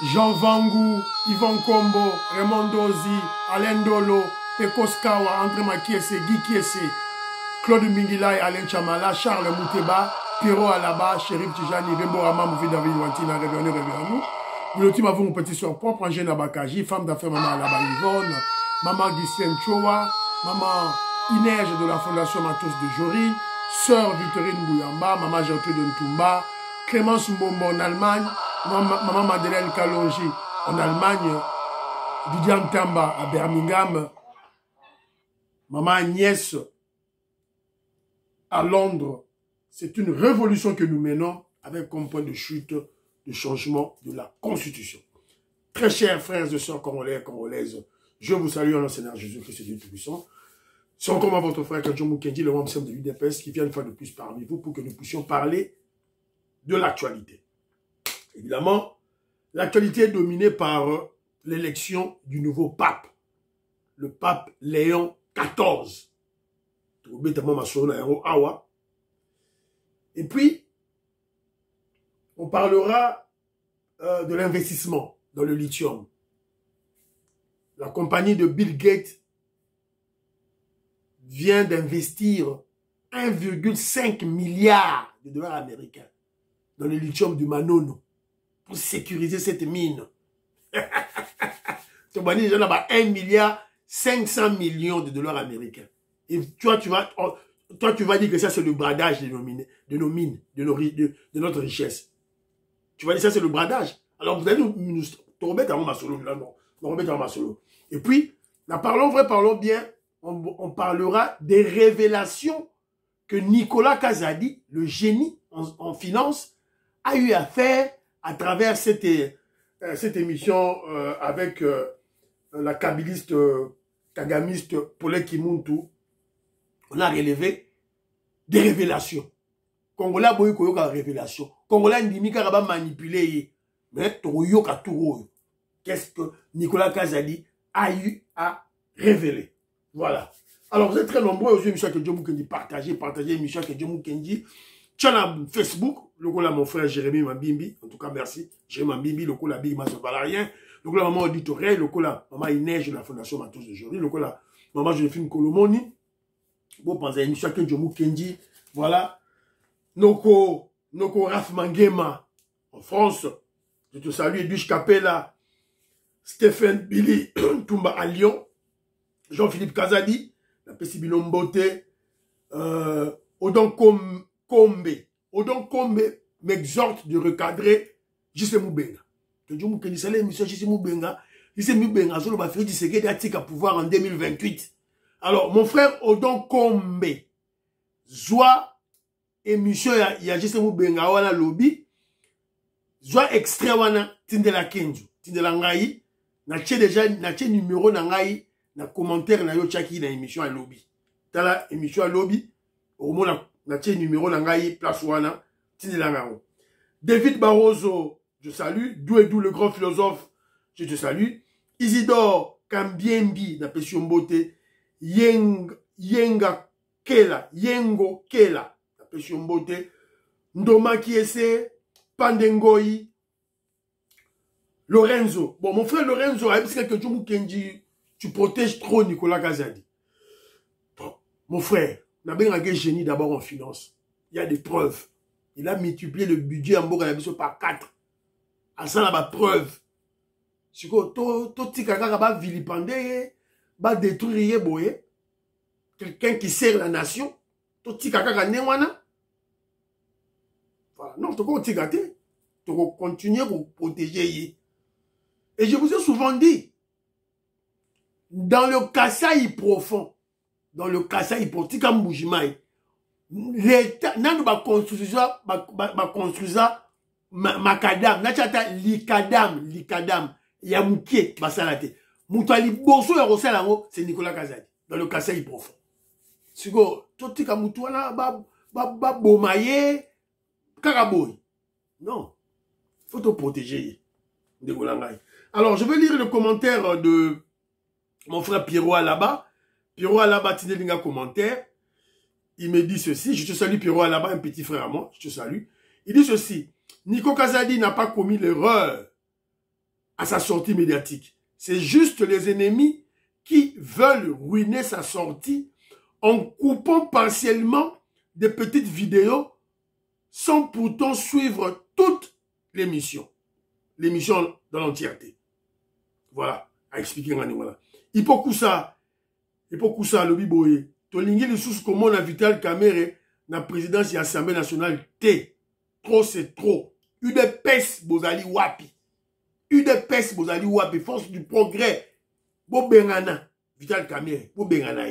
Jean Vangu, Yvon Kombo, Raymond Dozi, Alain Dolo, Pekos Kawa, André Makiese, Guy Kiese, Claude Mingila et Alain Chamala, Charles Mouteba, Pierrot Alaba, Chérif Tijani, Rembo Rama, Mouvi David Wantina, revenez nous. Nous le team avons une petite soeur propre, Angèle Abakaji, femme d'affaires Maman Alaba Yvonne, Maman Ghislaine Chowa, Maman Inège de la Fondation Matos de Jory, Sœur Victorine Bouyamba, Maman Gertrude Ntumba, Clémence Mbombo en Allemagne, Maman Madeleine Kalonji en Allemagne, Didier Ntamba à Birmingham, Maman Agnès à Londres. C'est une révolution que nous menons avec comme point de chute le changement de la Constitution. Très chers frères et sœurs congolais et congolaises, je vous salue en nom Seigneur Jésus-Christ, Dieu Tout-Puissant. C'est encore votre frère Kadjo Mukendi, le membre de l'UDPS, qui vient une fois de plus parmi vous pour que nous puissions parler de l'actualité. Évidemment, l'actualité est dominée par l'élection du nouveau pape, le pape Léon XIV. Et puis, on parlera de l'investissement dans le lithium. La compagnie de Bill Gates vient d'investir 1,5 milliard de dollars américains dans le lithium du Manono pour sécuriser cette mine. Tu vas dire, 1 milliard 500 millions de dollars américains. Et toi, tu vas dire que ça, c'est le bradage de nos mines, de notre richesse. Tu vas dire ça, c'est le bradage. Alors, vous allez nous remettre à Masolo. Et puis, parlons vrai, parlons bien. On parlera des révélations que Nicolas Kazadi, le génie en finance, a eu à faire à travers cette émission avec la kabiliste, kagamiste Paulette Kimuntu. On a relevé des révélations. Congolais boy koyoka révélation. Congolais ndimika kaba manipuler. Mais toyoka tout. Qu'est-ce que Nicolas Kazadi a eu à révéler? Voilà. Alors vous êtes très nombreux aux émissions que Dieu Mukendi partagez l'émission que Dieu Mukendi. Tiens Facebook, le coup là mon frère Jérémy Mambimbi. En tout cas merci. Jérémy Mambimbi, le coup là Big Mass Valarien. Le coup là maman auditorée, le coup là maman Inège de la Fondation Matos de Jory. Le coup là maman Joséphine Kolomoni. Bon, pensez à l'émission que Dieu Mukendi. Voilà. Noko Raf Mangema en France. Je te salue, Edwige Capella, Stéphane Billy Tumba à Lyon, Jean-Philippe Kazadi, la Pessibino Mbote, Odon Kombe. Odon Kombe m'exhorte de recadrer Jesse Moubenga. Que Dieu Mukendi salue l'émission Jesse Moubenga. Jesse Moubenga, sur le bafé du Ségué d'Atik à pouvoir en 2028. Alors, mon frère Odon Kombe, Zoa émission ya Jesse Moubenga wana lobby Zoa extrait wana Tindela Kenzo Tindela ngai na tche numéro na ngai na commentaire na yo tchaki na émission à lobby tala émission à lobby au moins na tche numéro na ngai place wana Tindela ngao. David Barroso, je salue. Douedou le grand philosophe, je te salue. Isidore Kambiembi na Pesiombote, Yengo Kela Peshombote, Ndoma Kiese, Pandengoi, Lorenzo. Bon, mon frère Lorenzo, tu protèges trop Nicolas Kazadi. Bon, mon frère, n'a bien un génie d'abord en finance. Il y a des preuves. Il a multiplié le budget en Boga par 4. À ça, là, preuve. Si tu as vilipender, va détruire, boye. Quelqu'un qui sert la nation, tu as voilà. Non, tu vas continuer pour protéger. Et je vous ai souvent dit, dans le Kasaï profond, l'État, n'a pas construit macadam, n'a pas l'icadam, yamouké, basalate. Moutali bosso et rosalango, c'est Nicolas Kazadi, dans le Kasaï profond. Si go, tu as moutouana, ba bomaye, karaboy. Non. Faut te protéger. Alors, je vais lire le commentaire de mon frère Pierrot Alaba. Pierrot Alaba, tu as un commentaire. Il me dit ceci. Je te salue, Pierrot Alaba, un petit frère à moi. Je te salue. Il dit ceci. Nico Kazadi n'a pas commis l'erreur à sa sortie médiatique. C'est juste les ennemis qui veulent ruiner sa sortie en coupant partiellement des petites vidéos sans pourtant suivre toute l'émission. L'émission dans l'entièreté. Voilà, à expliquer. Voilà. Il faut que ça, le biboye. Tolingi les sous comment la Vital Kamerhe, la présidence de l'Assemblée nationale, T. Trop, c'est trop. UDPS, Bozali Wapi. UDPS, Bozali Wapi. Force du progrès. Bo Bengana. Vital Kamerhe. Bo Bengana.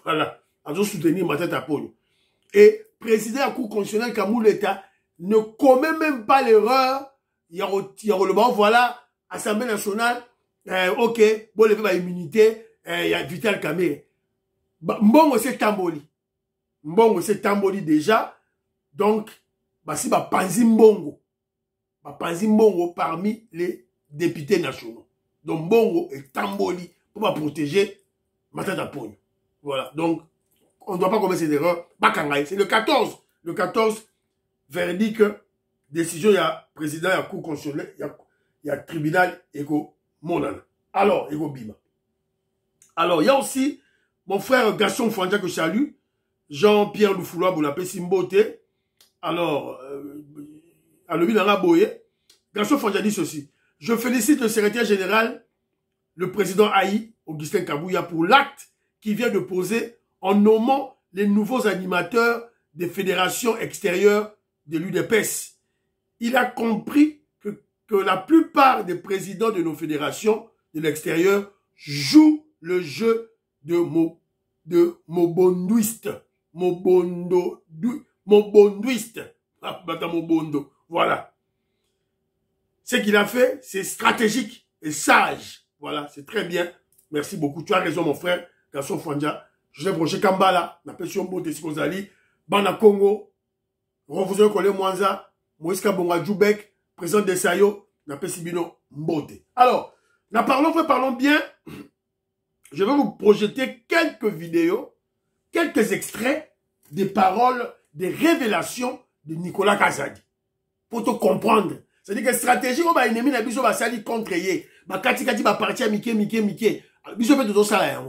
Voilà. À soutenir ma tête à Pogno. Et président de la Cour constitutionnelle Kamou l'État ne commet même pas l'erreur. Il y a le bon, voilà, Assemblée nationale, ok, bon, lever ma immunité, il y a Vital Kamerhe. Mbongo c'est Tamboli. Mbongo c'est Tamboli déjà. Donc, si Panzi Mbongo. Panzi Mbongo parmi les députés nationaux. Donc, Mbongo et Tamboli pour protéger Matata Pogno. Voilà. Donc, on ne doit pas commettre cette erreur. C'est le 14. Le 14, verdict, décision, il y a président, il y a cour constitutionnelle, il y a tribunal, et Monana. Alors, et Bima. Alors, il y a aussi mon frère Gaston Fanja que je salue, Jean-Pierre Loufoulois, vous l'appelez Simbote. Alors, à l'objet dans la boye, Gaston Fanja dit ceci. Je félicite le secrétaire général, le président Haï, Augustin Kabouya, pour l'acte qu'il vient de poser en nommant les nouveaux animateurs des fédérations extérieures de l'UDPS. Il a compris que la plupart des présidents de nos fédérations de l'extérieur jouent le jeu de Mobondoiste. Mobondoiste. Mobondo. Voilà. Ce qu'il a fait, c'est stratégique et sage. Voilà, c'est très bien. Merci beaucoup. Tu as raison, mon frère. Gaston Fanja. Joseph Roger Kambala. N'appelle sur Mbote Sikozali. Bana Congo. Refuser Kole Mwanza. Moïse Kabonga Djoubek. Président de Sayo. N'appelle Sibino Mbote. Alors, parlons bien. Je vais vous projeter quelques vidéos, quelques extraits des paroles, des révélations de Nicolas Kazadi. Pour te comprendre. C'est-à-dire que stratégie, on va ennemi, on va salir contre yé. Ma kati va partir à Miké. Biso peut tout ça là.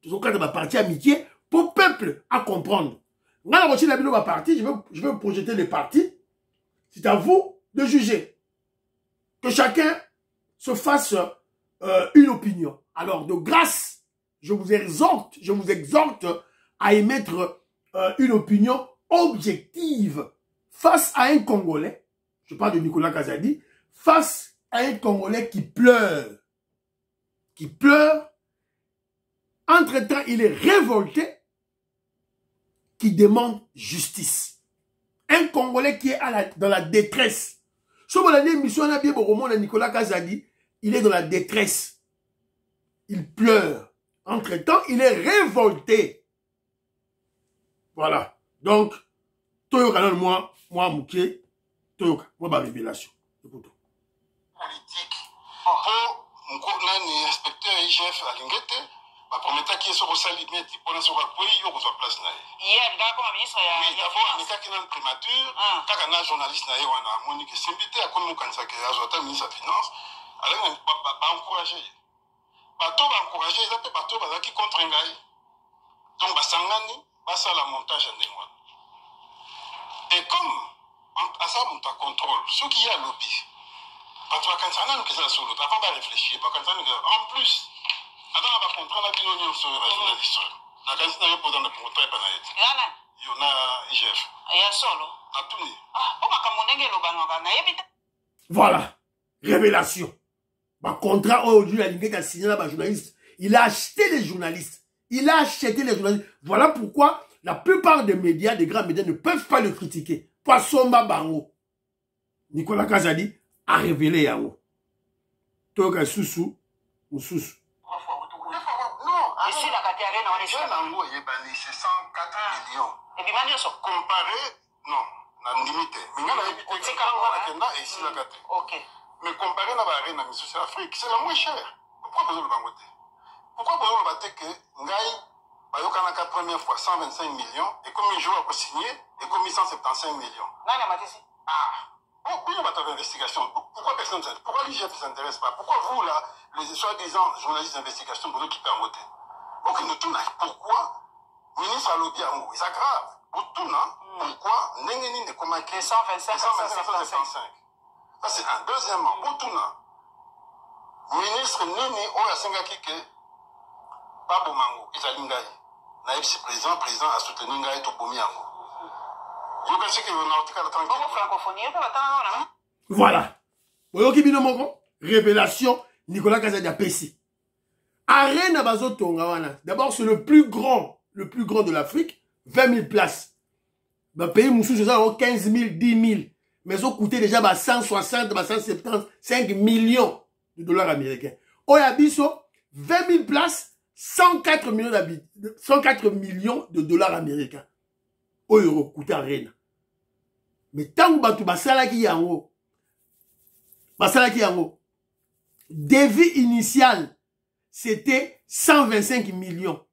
Tout ça va partir à Miké pour peuple à comprendre. Quand la routine va partir, je vais vous projeter les parties. C'est à vous de juger. Que chacun se fasse une opinion. Alors, de grâce, je vous exhorte à émettre une opinion objective face à un Congolais, je parle de Nicolas Kazadi, face à un Congolais qui pleure. Entre-temps, il est révolté, qui demande justice. Un Congolais qui est dans la détresse. Si on a dit mission à Nicolas Kazadi, il est dans la détresse. Il pleure. Entre-temps, il est révolté. Voilà. Donc, Toyoka, moi, Mouké, Toyoka, moi, ma révélation. Politique. Pour mon inspecteur IGF à Lingete, ma prometta qui est sur le salimé, qui pour l'instant, il y a une place. Hier, d'accord, ministre. Oui, d'abord, on est une primature. Quand on a un journaliste, on a Monique Simbité, à comme on a un ministre de la Finance, alors on va encourager. Bateau va encourager, ils appellent bateau qui contre un gars. Donc, Basangani, ça la montage en Némoine. Et comme, à ça, on contrôle, ceux qui y a lobby, parce que quand on a que ça sur l'autre, avant de réfléchir, en plus, avant de comprendre la opinion sur la journaliste, la candidature n'a pas posé de contrat pour naït. Il y en a IGF. Il y a solo. À tout le monde. Voilà. Révélation. Par contrat, aujourd'hui, il a signé là, journaliste. Il a acheté les journalistes. Voilà pourquoi la plupart des médias, des grands médias, ne peuvent pas le critiquer. Poissomba Bango. Nicolas Kazadi a révélé Yango. Toka Soussou ou Soussou. Non, ici la Caterina, on est sûr. C'est 104 millions. Et puis maintenant, comparé, non, la limite. Mais il y a et ici la Caterina. Ok. Mais comparé à la Bahreïn, c'est l'Afrique, c'est la moins chère. Pourquoi vous le bangoté? Pourquoi vous le battez que Ngaï, la première fois 125 millions, et comme il joue à signer, et comme 175 millions? Non, non, ah, Pourquoi il y a pas d'investigation? Pourquoi personne ne s'intéresse? Pourquoi l'IGF ne s'intéresse pas? Pourquoi vous, là, les soi-disant journalistes d'investigation, vous qui permettez? Ok, nous tournons. Pourquoi ministre à l'Obiango? C'est grave. Pour tout, non? Pourquoi Nengeni ne comment que 125, 125. Ça, c'est un. Deuxièmement, pour tout, non? Ministre Nini, Oya Sengaki, que Pabo Mango, Isalingaï. Naïbsi président a soutenu Ngaï Topomiango. Vous pensez que vous n'avez pas tranquille? Beaucoup francophonie, voilà. Oyoki bino moko, révélation, Nicolas Kazadi a PC. Arena Bazo Tongawana. D'abord, c'est le plus grand de l'Afrique. 20 000 places. Le pays Moussou, c'est ça, 15 000, 10 000. Mais ça coûtait déjà 160, 175 millions de dollars américains. Oyabiso, 20 000 places, 104 millions de dollars américains. Euro coûtait Arena. Mais tant que Batou Basalaki Yango, devis initial, c'était 125 millions.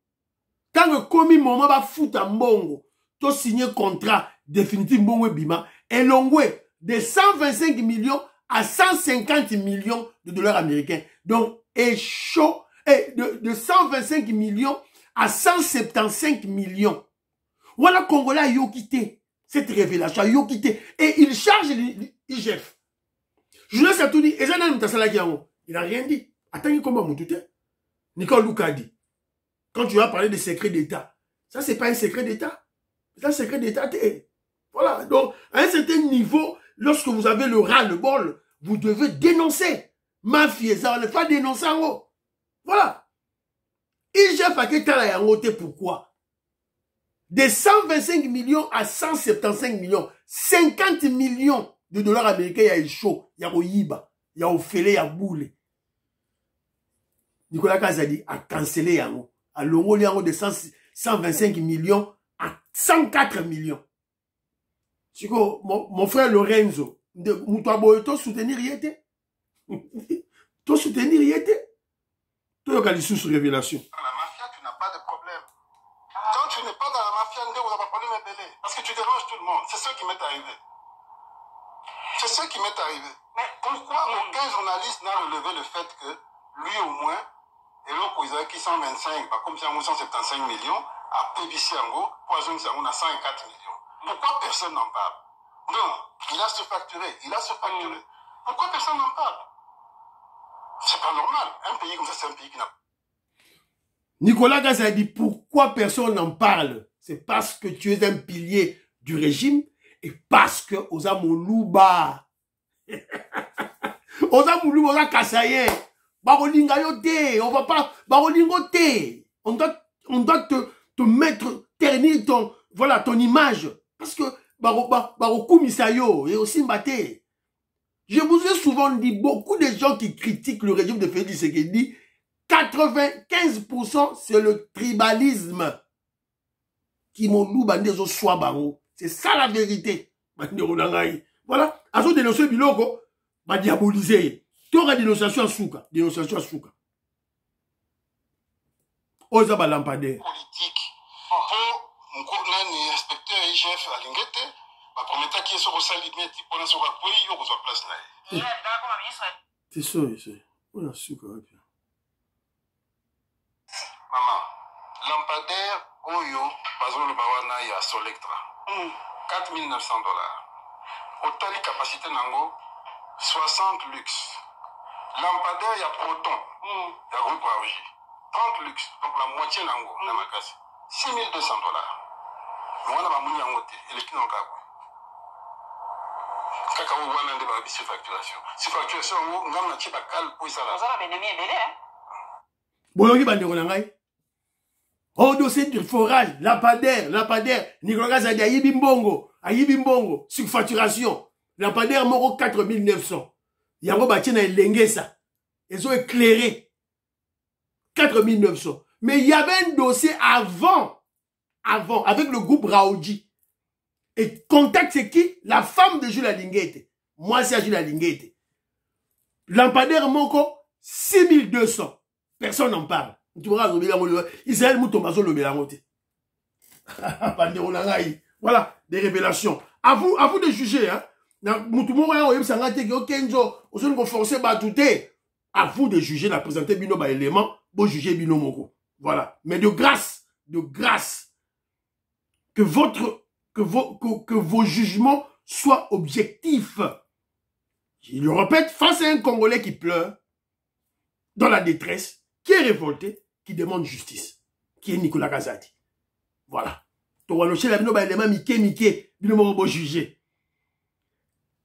Quand le commis moment va foutre à Mbongo, tu signé contrat définitif Mbongo Bima, et l'ongwe de 125 millions à 150 millions de dollars américains. Donc, et chaud, et de 125 millions à 175 millions. Voilà, Congolais a quitté cette révélation, a quitté. Et il charge l'IGF. Je laisse à tout dire, il n'a rien dit. Attends, comment mon tout est? Nicole Luka dit. Quand tu vas parler de secret d'État, ça, c'est pas un secret d'État. C'est un secret d'État. Voilà. Donc, à un certain niveau, lorsque vous avez le ras-le-bol, vous devez dénoncer. Mafia, ça, on ne pas dénoncer en haut. Voilà. IGF a quitté la yangote, pourquoi? De 125 millions à 175 millions, 50 millions de dollars américains, il y a eu chaud, il y a eu Yiba, il y a eu Félé, il y a Boule. Nicolas Kazadi a cancellé yango. À l'ongo, il y a de 125 millions à 104 millions. Mon frère Lorenzo, Moutouaboyo, soutenir Yété. Tu soutenir Yété. Tu as eu sous révélation. Dans la mafia, tu n'as pas de problème. Quand tu n'es pas dans la mafia, vous n'avez pas de problème belé. Parce que tu déranges tout le monde. C'est ce qui m'est arrivé. C'est ce qui m'est arrivé. Mais pourquoi aucun journaliste n'a relevé le fait que lui au moins, et l'autre qui 125, comme si on 175 millions, à PBC Ango, Poison on a 104 millions. Pourquoi personne n'en parle? Non, il a surfacturé. Pourquoi personne n'en parle? C'est pas normal. Un pays comme ça, c'est un pays qui n'a pas. Nicolas Gaza a dit pourquoi personne n'en parle? C'est parce que tu es un pilier du régime et parce que Oza Moulouba. Oza Moulouba, Oza Kassaye. Barolinga yote, on va pas. Barolingo te. On doit te mettre, ternir ton image. Parce que Barokou Misayo et aussi Mbate. Je vous ai souvent dit, beaucoup de gens qui critiquent le régime de Félix Tshisekedi, 95% c'est le tribalisme qui m'ont loué bandezo soit bango. C'est ça la vérité. Voilà. Azo dénoncer biloko, ba diaboliser. T'auras dénonciation à souka. Dénonciation à souka. Oza ba lampadaire. Politique. Pour mon inspecteur IGF à Lingete, ma prometta qui est sur le salimeti pour la soirée, il y a besoin de place là. C'est ça, c'est. On a souka. Maman, lampadaire, Oyo, Bazon le Bawana, il y a Solectra. 4 900 $. Autant de capacité Nango, 60 luxe. Lampadaire, il y a Proton, il y a groupe Raoji. 30 luxe, donc la moitié Nango, dans ma casse. 6 200 $. Moi, on a mis en côté, et les clients ont gagné. Quand on voit un débat de surfacturation, surfacturation, on a un petit bacal pour ça. Vous avez bien aimé, hein? Boyogi Banderonangai. Au dossier du forage, lampadaire, Nicolas Kazadi, Ayibimbongo, surfacturation. Lampadaire, moro 4 900. Yango Batiena et Lengesa. Ils ont éclairé. 4 900. Mais il y avait un dossier avant, avec le groupe Raoji. Et contact, c'est qui? La femme de Jules Alinguete. Moi, c'est Jules Alinguete. Lampadaire, moko, 6 200. Personne n'en parle. Tu vois, Israël Moutombazo le Bélangote. Voilà, des révélations. À vous de juger, hein. À vous de juger, de présenter bino ba élément, pour juger bino moko. Voilà. Mais de grâce, que vos jugements soient objectifs. Je le répète, face à un Congolais qui pleure, dans la détresse, qui est révolté, qui demande justice, qui est Nicolas Kazadi. Voilà.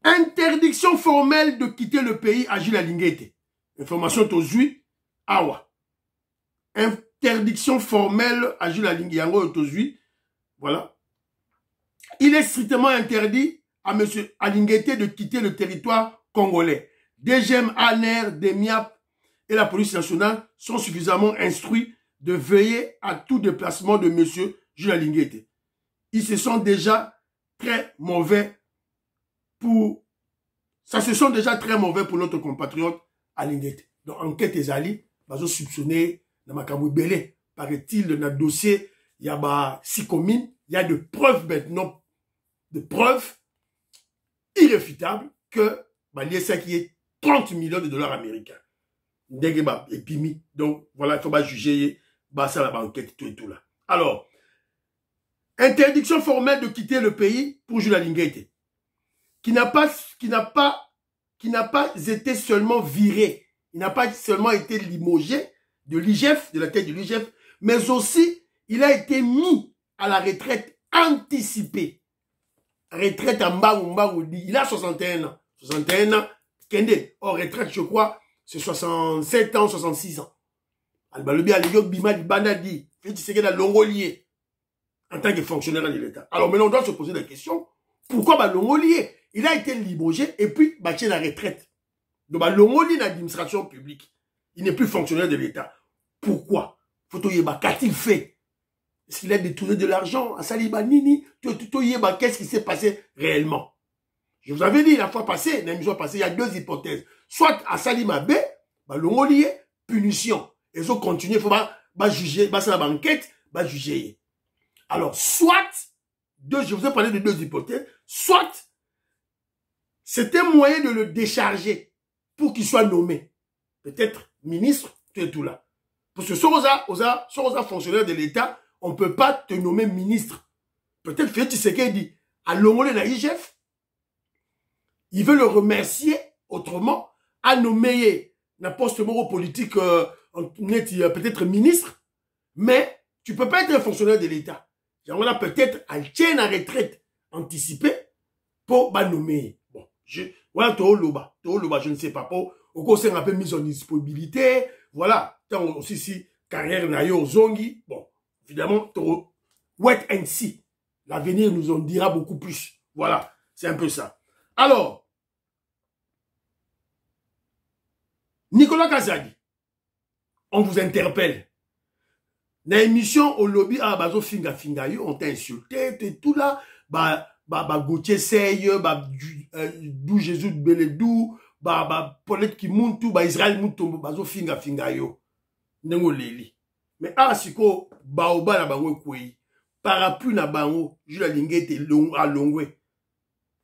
Interdiction formelle de quitter le pays à Jules Alinguete. Information tozui, awa. Interdiction formelle à Jules Alinguete tozui. Voilà. Il est strictement interdit à M. Alinguete de quitter le territoire congolais. DGM, ANER, DEMIAP et la police nationale sont suffisamment instruits de veiller à tout déplacement de M. Jules Alinguete. Ils se sont déjà très mauvais pour... Ça se sont déjà très mauvais pour notre compatriote Alinguete. Donc, enquête des alliés, ils ont soupçonné dans ma Belé. Paraît-il, dans le dossier, il y a 6 communes, il y a de preuves maintenant, de preuves irréfutables que il y a ça qui est 30 millions de dollars américains. Et puis, donc, voilà, il faut pas juger ça la banquette, tout et tout là. Alors, interdiction formelle de quitter le pays pour Jules Alinguete, qui n'a pas été seulement viré, il n'a pas seulement été limogé de l'IGF, de la tête de l'IGF, mais aussi, il a été mis à la retraite anticipée. Retraite en bas, il a 61 ans. 61 ans, Kende, en retraite, je crois, c'est 67 ans, 66 ans. Albalobi Aliyok Bima Libanda dit, fait tu sais qu'il a Longolier en tant que fonctionnaire de l'État. Alors maintenant, on doit se poser la question, pourquoi Longolier? Il a été limogé et puis bâti la retraite. Donc Longolier l'administration publique. Il n'est plus fonctionnaire de l'État. Pourquoi? Qu'a-t-il fait? Est-ce qu'il a détourné de l'argent à Saliba Nini? Qu'est-ce qui s'est passé réellement? Je vous avais dit la fois passée, il y a 2 hypothèses. Soit à Salima B, Longolier, punition. Ils ont continué, il faut juger, ça la enquête, juger. Alors, soit, je vous ai parlé de 2 hypothèses, soit, c'est un moyen de le décharger pour qu'il soit nommé. Peut-être ministre, tout et tout là. Parce que sur aux fonctionnaires de l'État, on ne peut pas te nommer ministre. Peut-être Félix Tshisekedi dit, à Longolé la IGF, il veut le remercier autrement, à nommer un poste politique, peut-être ministre, mais tu ne peux pas être un fonctionnaire de l'État. On a peut-être un tien à retraite anticipée pour nommer. Bon, voilà, je ne sais pas, au conseil un peu mise en disponibilité, voilà, aussi si carrière nayo zongi, bon, évidemment, wait and see. L'avenir nous en dira beaucoup plus. Voilà, c'est un peu ça. Alors, Nicolas Kazadi, on vous interpelle. Dans l'émission au lobby, bazo finga yo, on t'a insulté, tout là, Gauthier Seye, Dou Jésus de Beledou, Paulette Kimuntu, Israël Moutombo, bazo finga yo. Nengo leli. Mais siko, baoba na bango kwei, parapluie na bango, Jules Alinguete à Longwe.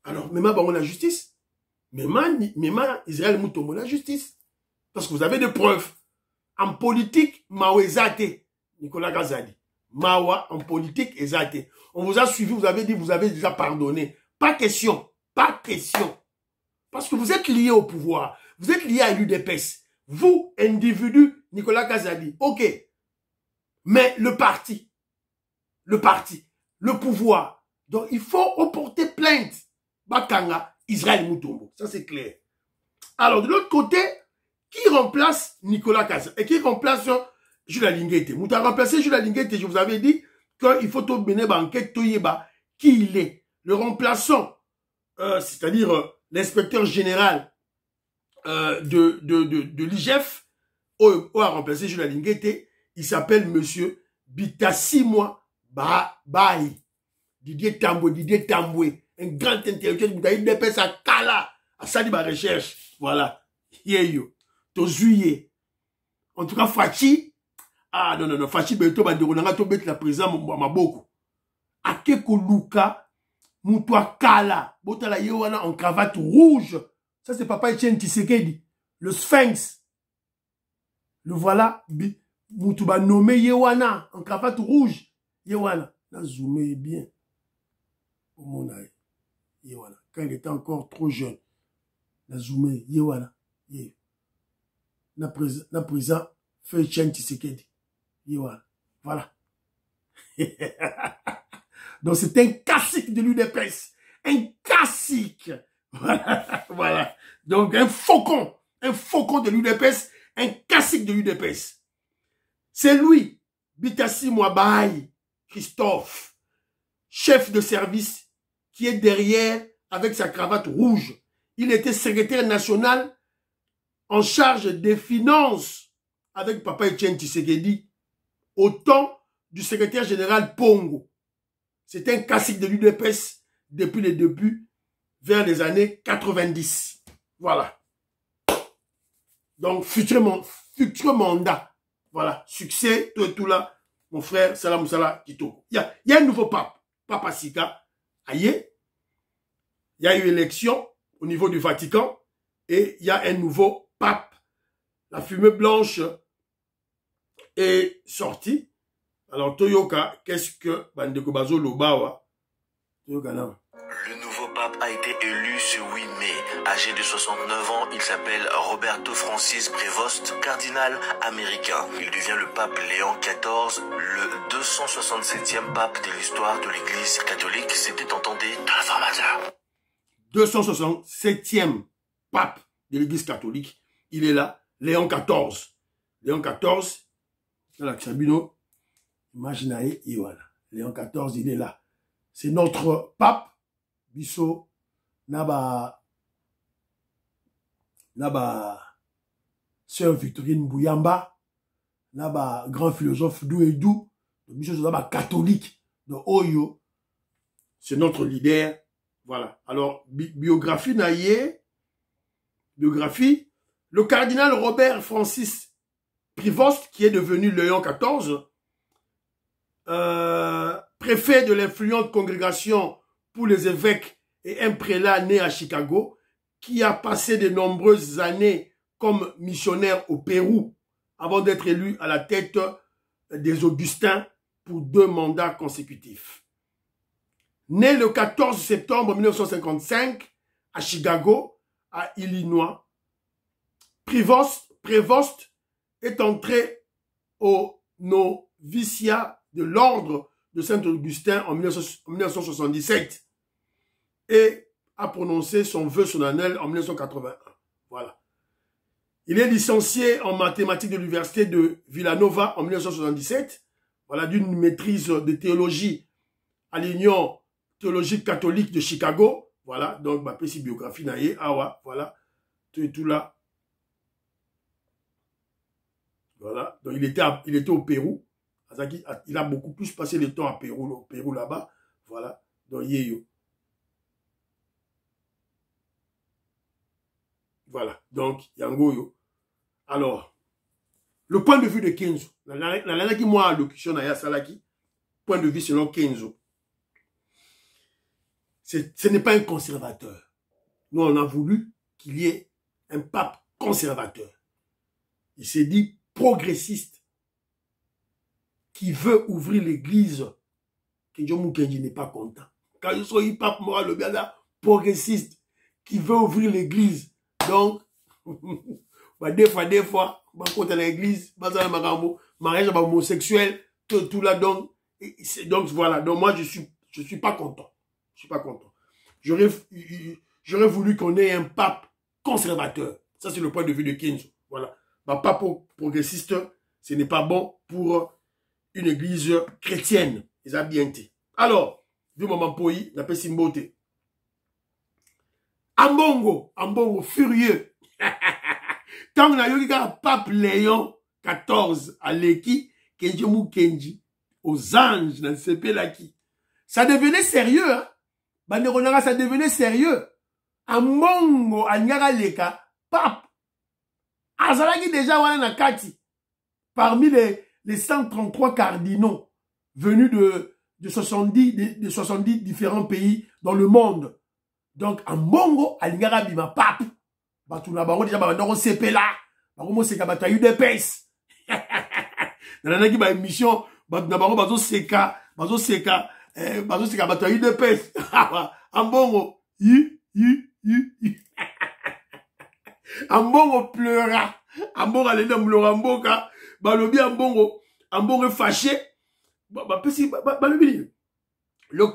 Alors, même bango la justice, même Israël Moutombo la justice. Parce que vous avez des preuves. En politique, Mao Ezate, Nicolas Kazadi. Mawa, en politique, Ezate. On vous a suivi, vous avez dit, vous avez déjà pardonné. Pas question. Pas question. Parce que vous êtes lié au pouvoir. Vous êtes lié à l'UDPS. Vous, individu, Nicolas Kazadi. Ok. Mais le parti, le pouvoir. Donc, il faut porter plainte. Bakanga, Israël Moutombo. Ça, c'est clair. Alors, de l'autre côté, qui remplace Nicolas Kazadi et qui remplace Jules Alinguete? Vous avez remplacé Jules Alinguete, je vous avais dit qu'il faut tout mener enquête, qui il est. Le remplaçant, c'est-à-dire l'inspecteur général de l'IGF, a remplacé Jules Alinguete, il s'appelle monsieur Bitassimwa Bahi. Didier Tamboué, un grand intellectuel, vous avez des personnes à Kala, à Saliba Recherche, voilà. Yeyo. Tozuye. En tout cas, Fachi. Fachi, beto, la président, Maboko. Akeko Luka, Moutoua Kala, Botala Yewana en cravate rouge. Ça, c'est Papa Etienne Tshisekedi. Le Sphinx. Le voilà. Moutouba nommé Yewana en cravate rouge. Yewana. Là, zoomé bien. Au mon œil. Yewana. Quand il était encore trop jeune. Là, zoomé. Yewana. Na présent. Fait Etienne Tshisekedi. Yewana. Voilà. Donc, c'est un classique de l'UDPS. Un classique. Voilà. Voilà. Donc, un faucon de l'UDPS, un classique de l'UDPS. C'est lui, Bitassi Mouabaye, Christophe, chef de service, qui est derrière avec sa cravate rouge. Il était secrétaire national en charge des finances avec Papa Etienne Tshisekedi au temps du secrétaire général Pongo. C'est un classique de l'UDPS depuis les débuts, vers les années 90. Voilà. Donc, futur mandat. Voilà. Succès, tout là. Mon frère, Salam Moussala Kitoko. Il y a un nouveau pape. Papa Sika. Aïe. Il y a eu élection au niveau du Vatican. Et il y a un nouveau pape. La fumée blanche est sortie. Alors, Toyoka, qu'est-ce que Bandeko Bazo Lobawa? Toyoka, non. Le nouveau pape a été élu ce 8 mai. Âgé de 69 ans, il s'appelle Roberto Francis Prévost, cardinal américain. Il devient le pape Léon XIV, le 267e pape de l'histoire de l'Église catholique. C'était entendu dans l'informateur. 267e pape de l'Église catholique. Il est là, Léon XIV. Léon XIV, dans la Sabino, imaginez, et voilà. Léon XIV, il est là. C'est notre pape. Bisso, Naba, Sœur Victorine Bouyamba, Naba, grand philosophe Douedou, Bisso, Naba, catholique de Oyo. C'est notre leader. Voilà. Alors, biographie naïe, biographie, le cardinal Robert Francis Prévost, qui est devenu Léon XIV, préfet de l'influente congrégation pour les évêques et un prélat né à Chicago, qui a passé de nombreuses années comme missionnaire au Pérou, avant d'être élu à la tête des Augustins pour 2 mandats consécutifs. Né le 14 septembre 1955 à Chicago, à Illinois, Prévost est entré au noviciat de l'ordre de Saint-Augustin en 1977 et a prononcé son vœu solennel en 1981. Voilà. Il est licencié en mathématiques de l'université de Villanova en 1977, voilà, d'une maîtrise de théologie à l'Union théologique catholique de Chicago. Voilà, donc ma petite biographie naïe, awa, voilà, tout là. Voilà, donc il était au Pérou. Il a beaucoup plus passé le temps au Pérou là-bas. Voilà, donc Yeyo. Voilà, donc Yangoyo. Alors, le point de vue de Kenzo. La qui moi allocution Naya Salaki, point de vue selon Kenzo. Ce n'est pas un conservateur. Nous, on a voulu qu'il y ait un pape conservateur. Il s'est dit progressiste, qui veut ouvrir l'église. Kenzo Mukenji n'est pas content. Quand il soit pape moral, le bien là, progressiste, qui veut ouvrir l'église. Donc, des fois, quand à l'église, mariage homosexuel, tout là, donc voilà. Donc moi, je suis pas content. Je suis pas content. J'aurais voulu qu'on ait un pape conservateur. Ça, c'est le point de vue de Kenzo. Voilà. Pape progressiste, ce n'est pas bon pour une église chrétienne. Ils ont bien été. Alors, du moment poyi, la paix simbote. Ambongo, furieux. Tant qu'on a eu un pape Léon XIV à l'équipe, Kenji Mukenji, aux anges, dans ce pays-là qui. Ça devenait sérieux, hein. Banderonara, ça devenait sérieux. Ambongo, Anyara Leka, pape. Azalaki déjà, wana na kati. Parmi les 133 cardinaux venus de 70 différents pays dans le monde. Donc, en Bongo, alingara bima pap. Batuna bango déjà bandoko sepela. Bango seka bata UDPS. Nanaki ba émission batuna bango bazo seka bata UDPS. En Bongo, en Bongo pleura. En Bongo alenda mlora mboka. Balobi en Bongo fâché. Le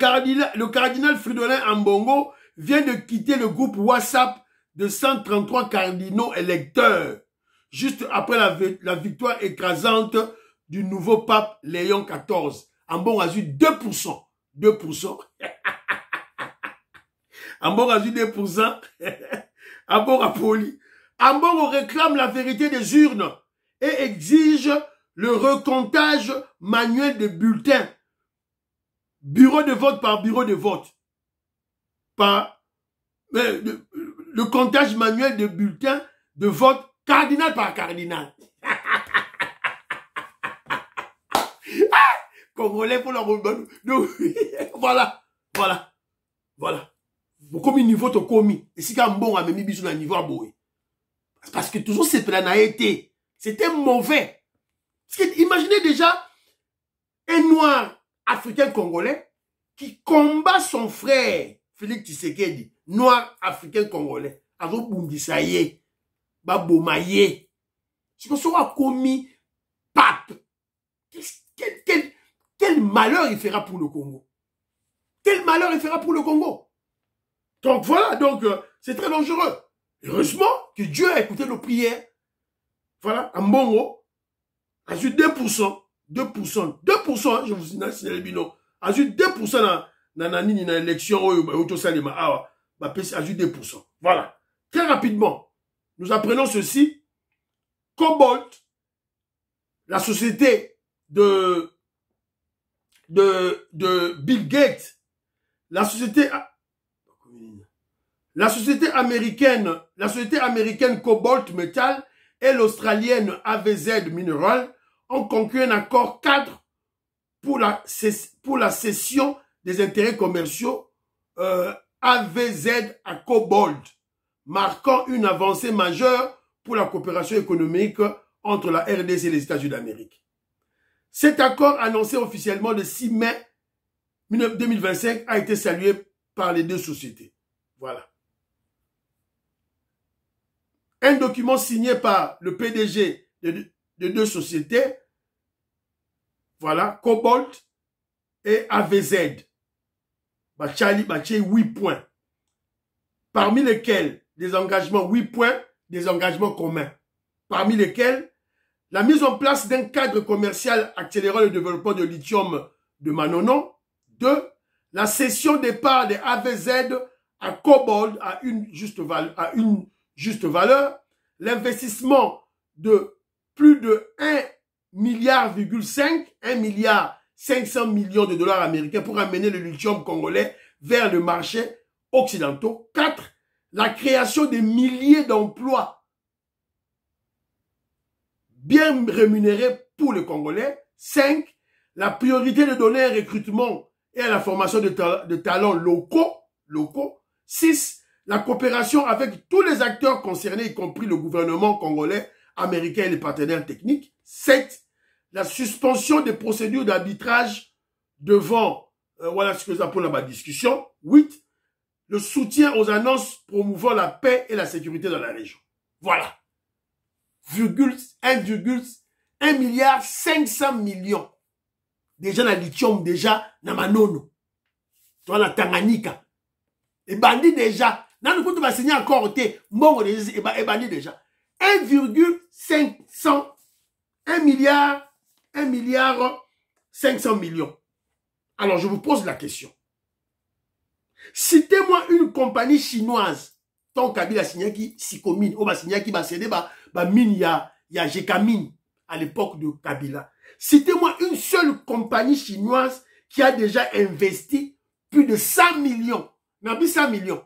cardinal Fridolin Ambongo vient de quitter le groupe WhatsApp de 133 cardinaux électeurs, juste après la victoire écrasante du nouveau pape Léon XIV. Ambongo a eu 2%. 2%. Ambongo a eu 2%. Ambongo a poli. Ambongo réclame la vérité des urnes et exige le recomptage manuel des bulletins, bureau de vote par bureau de vote, le comptage manuel de bulletins de vote cardinal par cardinal. Congolais pour la voilà. Vous commis niveau to commis. Et si quand bon a mis bisou na niveau à boy. Parce que toujours c'est plein a été. C'était mauvais. Imaginez déjà un noir africain congolais qui combat son frère, Félix Tshisekedi, noir africain congolais, avec Boumbisaye, Babomaye. Ce qu'on sera commis pape. Quel malheur il fera pour le Congo. Quel malheur il fera pour le Congo. Donc voilà, c'est très dangereux. Heureusement que Dieu a écouté nos prières. Voilà, en Bongo. A eu 2%, 2%, je vous signale le bilan. A eu 2% dans l'élection, a eu 2%. Voilà. Très rapidement, nous apprenons ceci. Cobalt, la société de Bill Gates, la société américaine Cobalt Metal et l'australienne AVZ Mineral ont conclu un accord cadre pour la cession des intérêts commerciaux AVZ à Cobalt, marquant une avancée majeure pour la coopération économique entre la RDC et les États-Unis d'Amérique. Cet accord annoncé officiellement le 6 mai 2025 a été salué par les deux sociétés. Voilà. Un document signé par le PDG de deux sociétés, voilà, Cobalt et AVZ. Charlie Baché, 8 points. Parmi lesquels des engagements, 8 points, des engagements communs. Parmi lesquels la mise en place d'un cadre commercial accélérant le développement de lithium de Manonon. 2. La cession des parts des AVZ à Cobalt à une juste valeur. L'investissement de plus de 1,5 milliard, 1,5 milliard de dollars américains pour amener le lithium congolais vers le marché occidentaux. 4. La création de milliers d'emplois bien rémunérés pour les Congolais. 5. La priorité de donner un recrutement et à la formation de talents locaux. 6. La coopération avec tous les acteurs concernés, y compris le gouvernement congolais, américain et les partenaires techniques. 7. La suspension des procédures d'arbitrage devant, voilà ce que ça pour la discussion. 8. Le soutien aux annonces promouvant la paix et la sécurité dans la région. Voilà. 1,5 milliard 500 millions. Déjà dans le lithium, déjà dans Manono. Dans la Tanganyika. Et bandit déjà. Dans le coup, tu vas signer encore, et bandit déjà. 1 milliard 500 millions. Alors, je vous pose la question. Citez-moi une compagnie chinoise. Tant Kabila signé qui Sicomine, on va signer qui va céder, mine, il y a Gécamine à l'époque de Kabila. Citez-moi une seule compagnie chinoise qui a déjà investi plus de 100 millions. Mais 100 millions.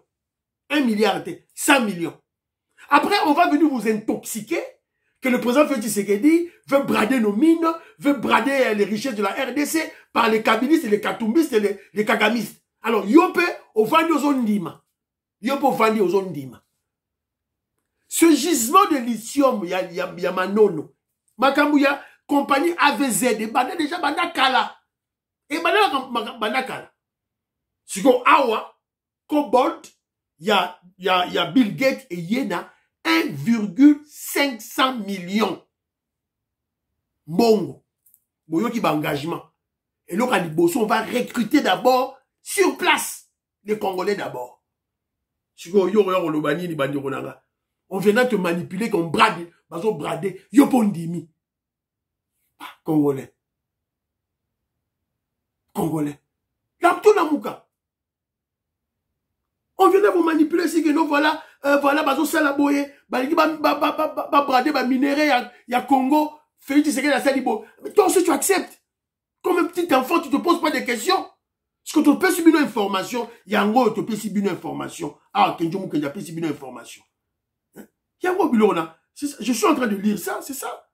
1 milliard, 100 millions. Après, on va venir vous intoxiquer que le président Félix Tshisekedi veut brader nos mines, veut brader les richesses de la RDC par les kabilistes, les katumbistes et les kagamistes. Alors, yope, au vandi aux ondima. Yope, au vandi aux ondima. Ce gisement de lithium, il y a Manono. Makambouya, compagnie AVZ, et banda déjà banda kala. Et banda kala. Siko awa, Cobalt, il y a Bill Gates et Yena, 1,500 millions. Bongo. Boyo qui va engagement. Et là, on va recruter d'abord sur place les Congolais d'abord. On vient te manipuler comme brade, bradé, yopondimi. Congolais. Congolais. L'Amtounamouka. On vient de vous manipuler si que nous voilà, bazo salaboye, bradé, minéré, il y a Congo, Félix Tshisekedi la salibo. Mais toi aussi tu acceptes. Comme un petit enfant, tu te poses pas de questions. Parce que tu peux subir une information, il y a un gros, tu peux subir une information. Ah, Kenjomu Kenja peut subir une information. Il y a un gros bilona. Je suis en train de lire ça, c'est ça.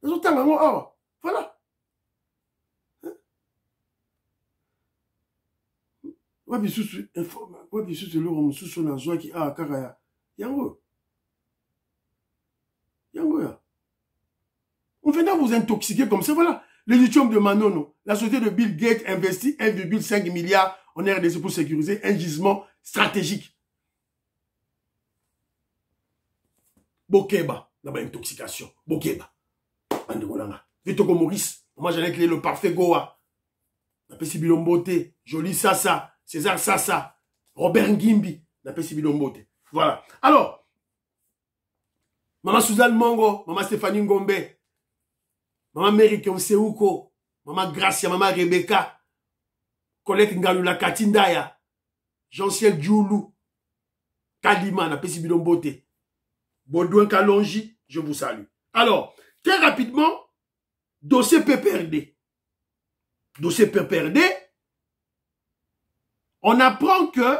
Voilà. On vient vous intoxiquer comme ça, voilà. Le lithium de Manono, la société de Bill Gates investit 1,5 milliard en RDC pour sécuriser un gisement stratégique. Bokeba, là-bas, intoxication. Bokeba. Vitoko Maurice, moi j'allais créer le parfait Goa. Napesi Bilombote, Joli Sassa, César Sassa, Robert Ngimbi, Napesi Bilombote. Voilà. Alors, Maman Suzanne Mongo, Maman Stéphanie Ngombe, Maman Mary Keuseuko, Maman Gracia, Maman Rebecca, Colette Ngalula Katindaya, Jean-Ciel Djoulou, Kalima, Napesi Bilombote, Baudouin Kalonji, je vous salue. Alors, très rapidement, dossier PPRD. Dossier PPRD, on apprend que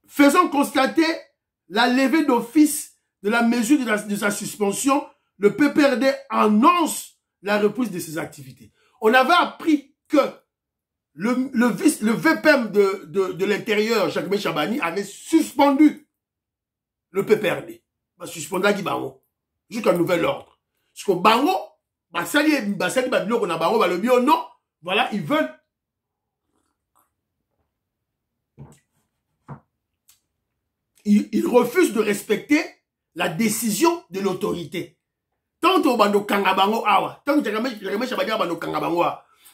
faisant constater la levée d'office de la mesure de sa suspension, le PPRD annonce la reprise de ses activités. On avait appris que le VPM de l'intérieur, Jacques Chabani, avait suspendu le PPRD. Suspendre qui bango. Jusqu'à nouvel ordre. Parce que bango, non, voilà, ils veulent. Ils refusent de respecter la décision de l'autorité. Tant au bando kangabango awa, tant que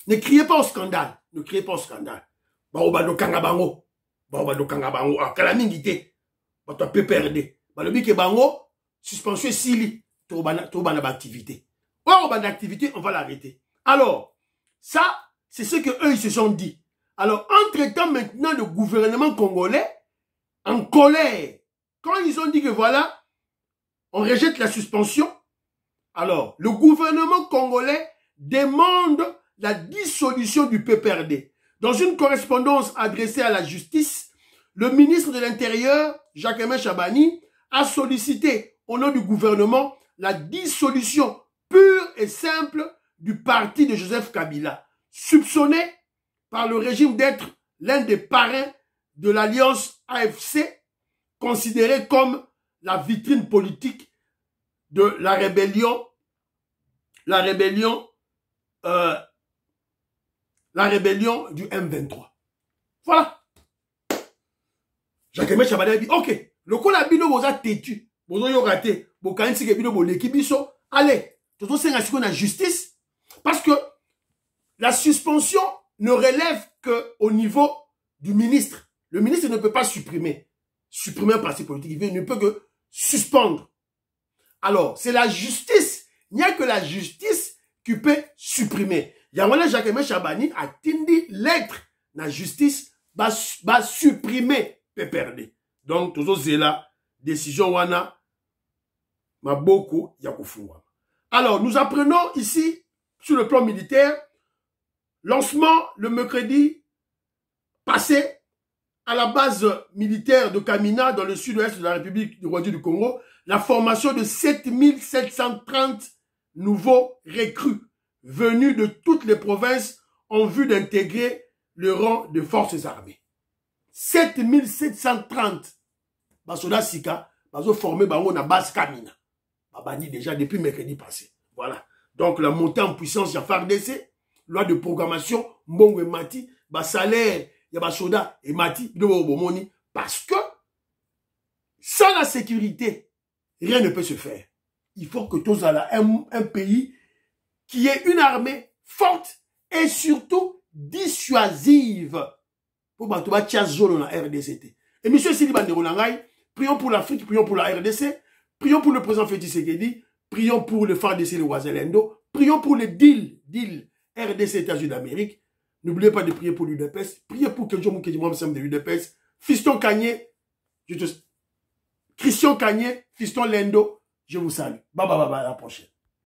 ne criez pas au scandale. Ne criez pas au scandale. Bando kangabango. Bando kangabango. Kalamingité. Bato PPRD. Le bique bango, suspension sili. Toba d'activité. Or, d'activité, on va l'arrêter. Alors, ça, c'est ce que eux ils se sont dit. Alors, entre-temps, maintenant, le gouvernement congolais, en colère, quand ils ont dit que voilà, on rejette la suspension, alors, le gouvernement congolais demande la dissolution du PPRD. Dans une correspondance adressée à la justice, le ministre de l'Intérieur, Jacques Chabani, a sollicité au nom du gouvernement la dissolution pure et simple du parti de Joseph Kabila, soupçonné par le régime d'être l'un des parrains de l'alliance AFC, considéré comme la vitrine politique de la rébellion du M23. Voilà. Jacques Chabani a dit, ok, le coup la bino vous a têtu, vous avez raté, vous avez dit que bino vous l'équibiso, allez, tout ça c'est la justice, parce que la suspension ne relève qu'au niveau du ministre. Le ministre ne peut pas supprimer un parti politique, il ne peut que suspendre. Alors, c'est la justice, il n'y a que la justice qui peut supprimer. Yamana Jacques Chabani a tindi lettre, la justice va supprimer PPRD. Donc, tout ça, c'est la décision wana maboko yakufungwa. Alors, nous apprenons ici, sur le plan militaire, lancement le mercredi passé à la base militaire de Kamina, dans le sud-ouest de la République du Rwanda du Congo, la formation de 7730 nouveaux recrues venus de toutes les provinces en vue d'intégrer le rang de forces armées. 7730 basoda sika, baso formé bango na base Kamina. Babani déjà depuis mercredi passé. Voilà. Donc la montée en puissance de la FARDC, loi de programmation, mbongo et mati, salaire, il y a basoda et mati, parce que sans la sécurité, rien ne peut se faire. Il faut que tous aient un pays qui ait une armée forte et surtout dissuasive. Pour battre la RDC. Et monsieur Siliban de Ronangaï, prions pour l'Afrique, prions pour la RDC, prions pour le président Félix Tshisekedi, prions pour le FARDC, le Ouazalendo, prions pour le deal RDC États-Unis d'Amérique. N'oubliez pas de prier pour l'UDPS, priez pour que Dieu me de l'UDPS, Fiston Kanye, Christian Kanye, Fiston Lendo, je vous salue. Bye bye bye, à la prochaine.